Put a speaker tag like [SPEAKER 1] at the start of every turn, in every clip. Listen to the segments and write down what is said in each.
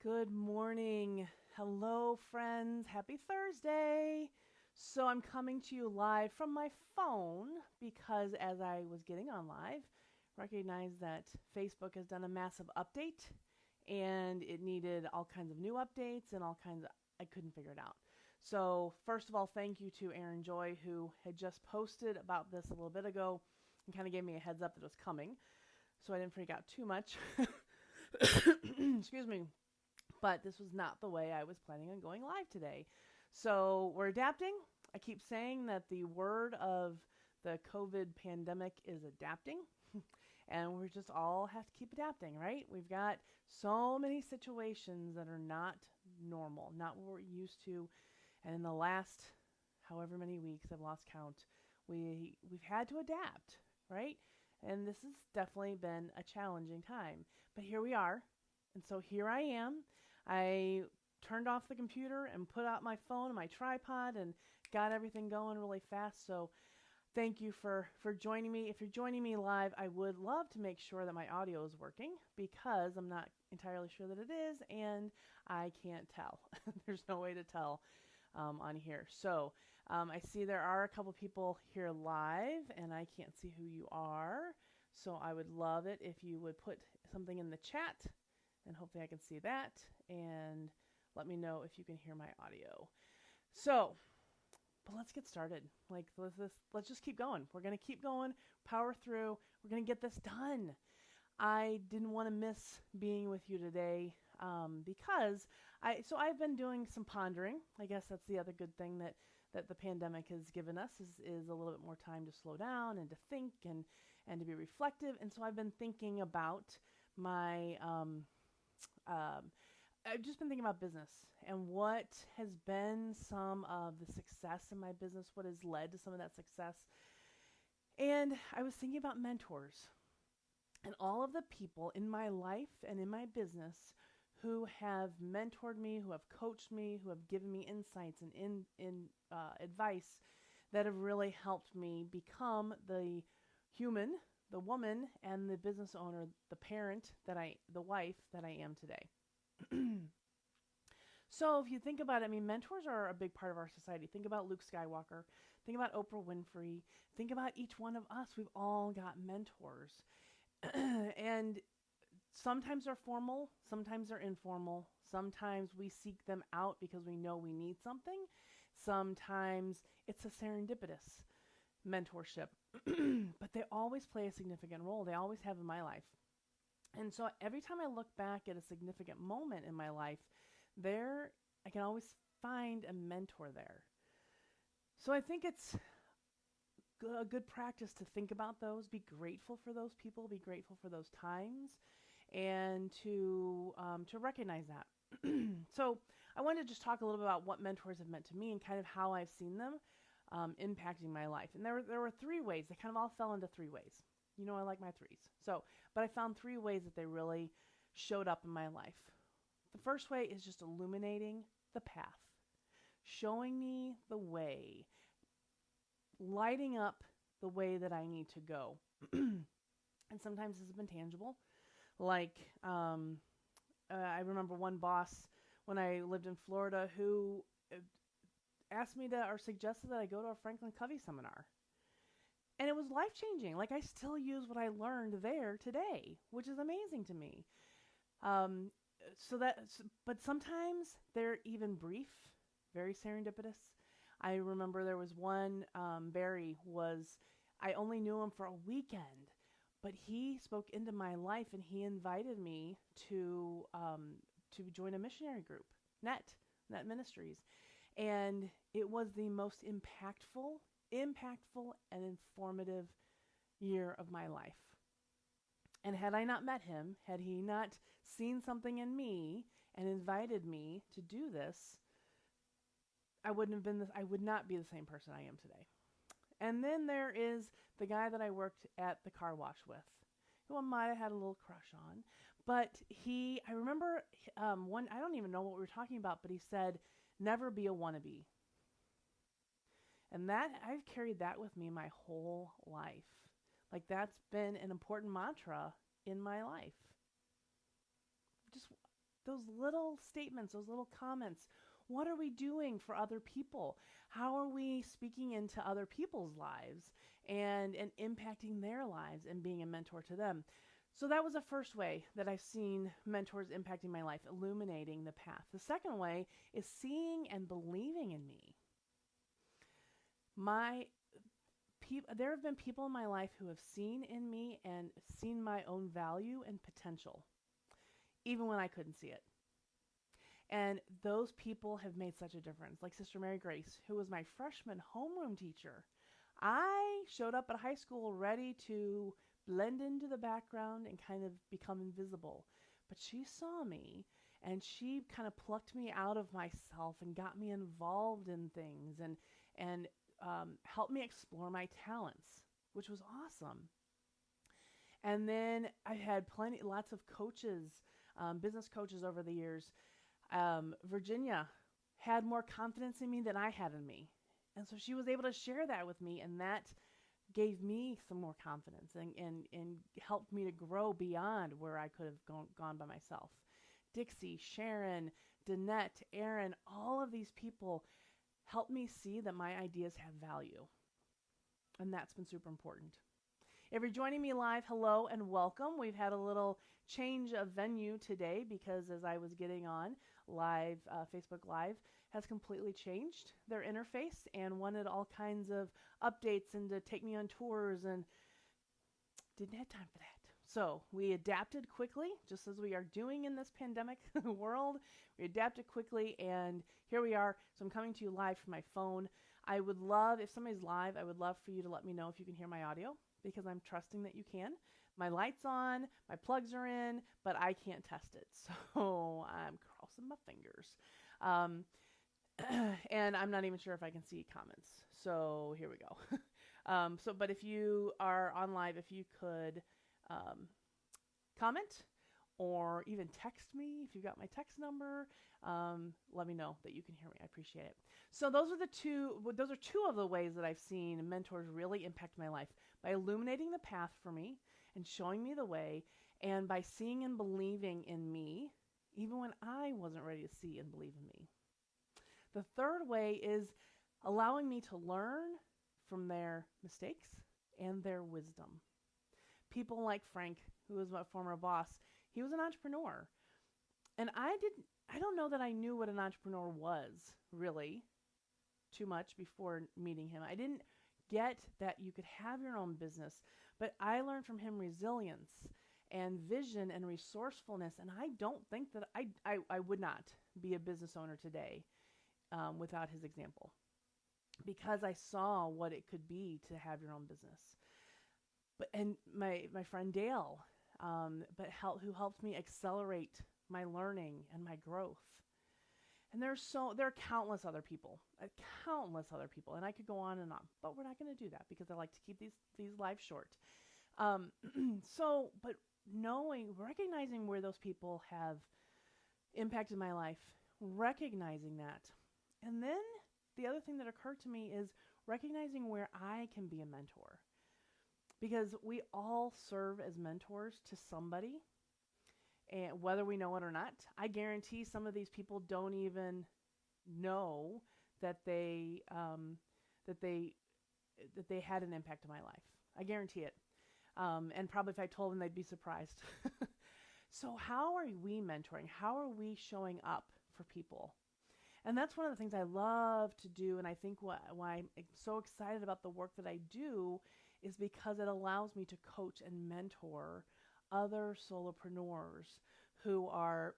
[SPEAKER 1] Good morning. Hello, friends. Happy Thursday. So, I'm coming to you live from my phone because as I was getting on live, recognized that Facebook has done a massive update and it needed all kinds of new updates and all kinds of, I couldn't figure it out. So, first of all, thank you to Erin Joy, who had just posted about this a little bit ago and kind of gave me a heads up that it was coming. So, I didn't freak out too much. Excuse me. But this was not the way I was planning on going live today. So we're adapting. I keep saying that the word of the COVID pandemic is adapting. And we just all have to keep adapting, right? We've got so many situations that are not normal, not what we're used to. And in the last however many weeks, I've lost count, we've had to adapt, right? And this has definitely been a challenging time. But here we are. And so here I am. I turned off the computer and put out my phone and my tripod and got everything going really fast. So thank you for joining me. If you're joining me live, I would love to make sure that my audio is working because I'm not entirely sure that it is and I can't tell. There's no way to tell on here. So I see there are a couple people here live and I can't see who you are. So I would love it if you would put something in the chat and hopefully I can see that and let me know if you can hear my audio. So, but let's get started. Let's just keep going. We're going to keep going, power through. We're going to get this done. I didn't want to miss being with you today because I've been doing some pondering. I guess that's the other good thing that the pandemic has given us is a little bit more time to slow down and to think and to be reflective. And so I've been thinking about my I've just been thinking about business and what has been some of the success in my business, what has led to some of that success. And I was thinking about mentors and all of the people in my life and in my business who have mentored me, who have coached me, who have given me insights and advice that have really helped me become the human, the woman, and the business owner, the parent the wife that I am today. So if you think about it, I mean, mentors are a big part of our society. Think about Luke Skywalker. Think about Oprah Winfrey. Think about each one of us. We've all got mentors. And sometimes they're formal, sometimes they're informal. Sometimes we seek them out because we know we need something. Sometimes it's a serendipitous mentorship. But they always play a significant role. They always have in my life. And so every time I look back at a significant moment in my life, I can always find a mentor there. So I think it's a good practice to think about those, be grateful for those people, be grateful for those times, and to recognize that. So I wanted to just talk a little bit about what mentors have meant to me and kind of how I've seen them impacting my life. And there were three ways. They kind of all fell into three ways. You know, I like my threes. But I found three ways that they really showed up in my life. The first way is just illuminating the path, showing me the way, lighting up the way that I need to go. And sometimes this has been tangible. Like, I remember one boss when I lived in Florida who asked me or suggested that I go to a Franklin Covey seminar. And it was life-changing. Like, I still use what I learned there today, which is amazing to me. But sometimes they're even brief, very serendipitous. I remember there was one, Barry I only knew him for a weekend, but he spoke into my life and he invited me to join a missionary group, Net Ministries. And it was the most impactful and informative year of my life. And had I not met him, had he not seen something in me and invited me to do this, I would not be the same person I am today. And then there is the guy that I worked at the car wash with, who I might have had a little crush on. But I remember I don't even know what we were talking about, but he said, never be a wannabe. And that I've carried that with me my whole life. Like, that's been an important mantra in my life. Just those little statements, those little comments. What are we doing for other people? How are we speaking into other people's lives and impacting their lives and being a mentor to them? So that was the first way that I've seen mentors impacting my life, illuminating the path. The second way is seeing and believing in me. There have been people in my life who have seen in me and seen my own value and potential, even when I couldn't see it. And those people have made such a difference, like Sister Mary Grace, who was my freshman homeroom teacher. I showed up at high school ready to blend into the background and kind of become invisible. But she saw me and she kind of plucked me out of myself and got me involved in things and helped me explore my talents, which was awesome. And then I had lots of coaches, business coaches over the years. Virginia had more confidence in me than I had in me. And so she was able to share that with me, and that gave me some more confidence and helped me to grow beyond where I could have gone by myself. Dixie, Sharon, Danette, Aaron, all of these people helped me see that my ideas have value. And that's been super important. If you're joining me live, hello and welcome. We've had a little change of venue today because as I was getting on live, Facebook Live has completely changed their interface and wanted all kinds of updates and to take me on tours and didn't have time for that. So we adapted quickly, just as we are doing in this pandemic world. We adapted quickly and here we are. So I'm coming to you live from my phone. I would love, if somebody's live, I would love for you to let me know if you can hear my audio because I'm trusting that you can. My light's on, my plugs are in, but I can't test it. So I'm crossing my fingers. And I'm not even sure if I can see comments. So here we go. But if you are on live, if you could comment or even text me, if you've got my text number, let me know that you can hear me. I appreciate it. So those are two of the ways that I've seen mentors really impact my life, by illuminating the path for me and showing me the way, and by seeing and believing in me, even when I wasn't ready to see and believe in me. The third way is allowing me to learn from their mistakes and their wisdom. People like Frank, who was my former boss, he was an entrepreneur. And I don't know that I knew what an entrepreneur was, really, too much before meeting him. I didn't get that you could have your own business, but I learned from him resilience and vision and resourcefulness, and I don't think that I would not be a business owner today without his example, because I saw what it could be to have your own business. And my friend Dale, who helped me accelerate my learning and my growth. And there are countless other people, and I could go on and on, but we're not going to do that because I like to keep these lives short. But recognizing where those people have impacted my life, recognizing that. And then the other thing that occurred to me is recognizing where I can be a mentor. Because we all serve as mentors to somebody, and whether we know it or not. I guarantee some of these people don't even know that they had an impact on my life. I guarantee it. And probably if I told them, they'd be surprised. So how are we mentoring? How are we showing up for people? And that's one of the things I love to do. And I think why I'm so excited about the work that I do is because it allows me to coach and mentor other solopreneurs who are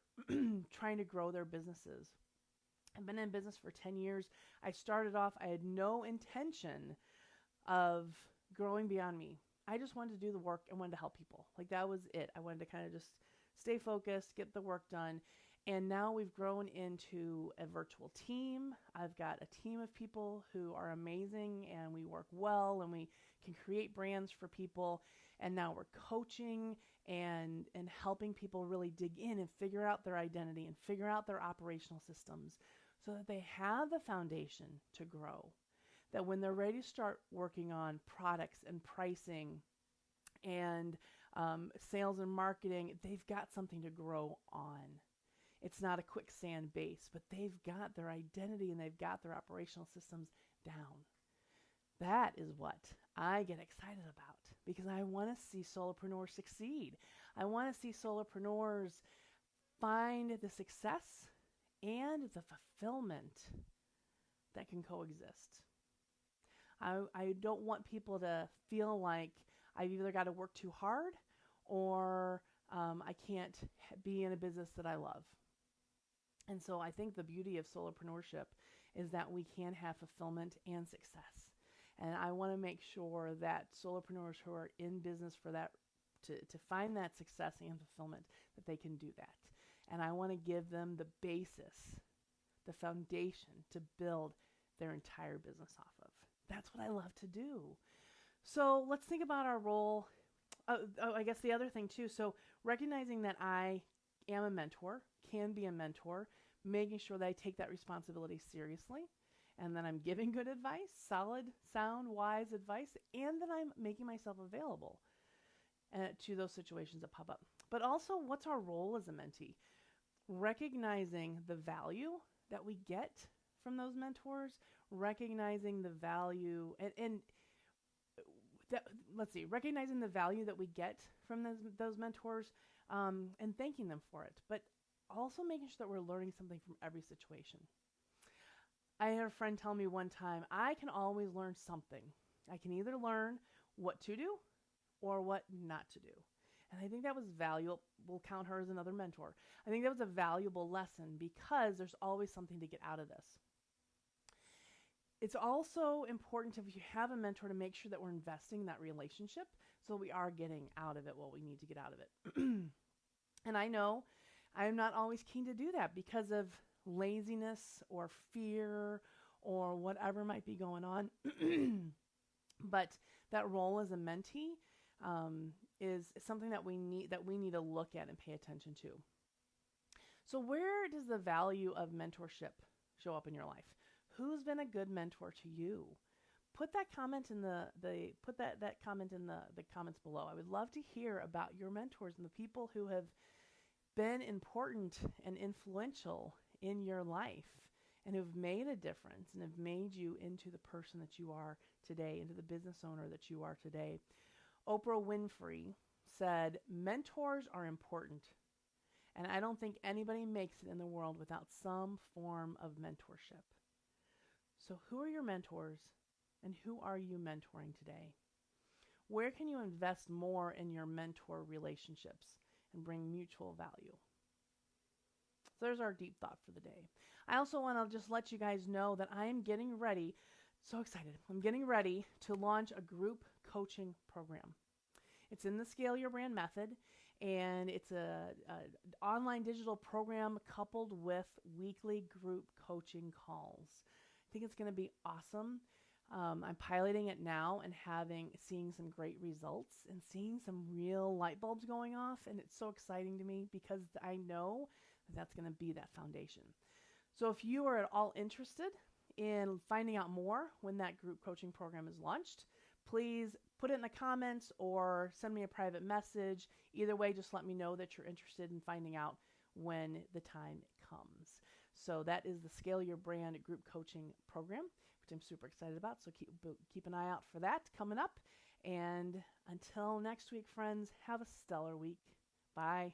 [SPEAKER 1] trying to grow their businesses. I've been in business for 10 years. I started off, I had no intention of growing beyond me. I just wanted to do the work and wanted to help people. Like that was it. I wanted to kind of just stay focused, get the work done. And now we've grown into a virtual team. I've got a team of people who are amazing and we work well and we can create brands for people. And now we're coaching and helping people really dig in and figure out their identity and figure out their operational systems so that they have the foundation to grow. That when they're ready to start working on products and pricing and sales and marketing, they've got something to grow on. It's not a quicksand base, but they've got their identity and they've got their operational systems down. That is what I get excited about because I want to see solopreneurs succeed. I want to see solopreneurs find the success and the fulfillment that can coexist. I don't want people to feel like I've either got to work too hard or I can't be in a business that I love. And so I think the beauty of solopreneurship is that we can have fulfillment and success. And I want to make sure that solopreneurs who are in business for that, to find that success and fulfillment, that they can do that. And I want to give them the basis, the foundation to build their entire business off of. That's what I love to do. So let's think about our role. I guess the other thing too, so recognizing that I am a mentor, can be a mentor, making sure that I take that responsibility seriously, and that I'm giving good advice, solid, sound, wise advice, and that I'm making myself available to those situations that pop up. But also, what's our role as a mentee? Recognizing the value that we get from those mentors, recognizing the value, recognizing the value that we get from those mentors, and thanking them for it, but also making sure that we're learning something from every situation. I had a friend tell me one time, I can always learn something. I can either learn what to do or what not to do. And I think that was valuable. We'll count her as another mentor. I think that was a valuable lesson because there's always something to get out of this. It's also important if you have a mentor to make sure that we're investing in that relationship so we are getting out of it what we need to get out of it. And I know I'm not always keen to do that because of laziness or fear or whatever might be going on. But that role as a mentee is something that we need to look at and pay attention to. So where does the value of mentorship show up in your life? Who's been a good mentor to you? Put that comment in the comment in the comments below. I would love to hear about your mentors and the people who have been important and influential in your life and who've made a difference and have made you into the person that you are today, into the business owner that you are today. Oprah Winfrey said, "Mentors are important, and I don't think anybody makes it in the world without some form of mentorship." So who are your mentors and who are you mentoring today? Where can you invest more in your mentor relationships and bring mutual value? So there's our deep thought for the day. I also want to just let you guys know that I am getting ready, so excited. I'm getting ready to launch a group coaching program. It's in the Scale Your Brand method, and it's a online digital program coupled with weekly group coaching calls. I think it's going to be awesome. I'm piloting it now and seeing some great results and seeing some real light bulbs going off. And it's so exciting to me because I know that's going to be that foundation. So if you are at all interested in finding out more when that group coaching program is launched, please put it in the comments or send me a private message. Either way, just let me know that you're interested in finding out when the time comes. So that is the Scale Your Brand group coaching program, which I'm super excited about. So keep an eye out for that coming up. And until next week, friends, have a stellar week. Bye.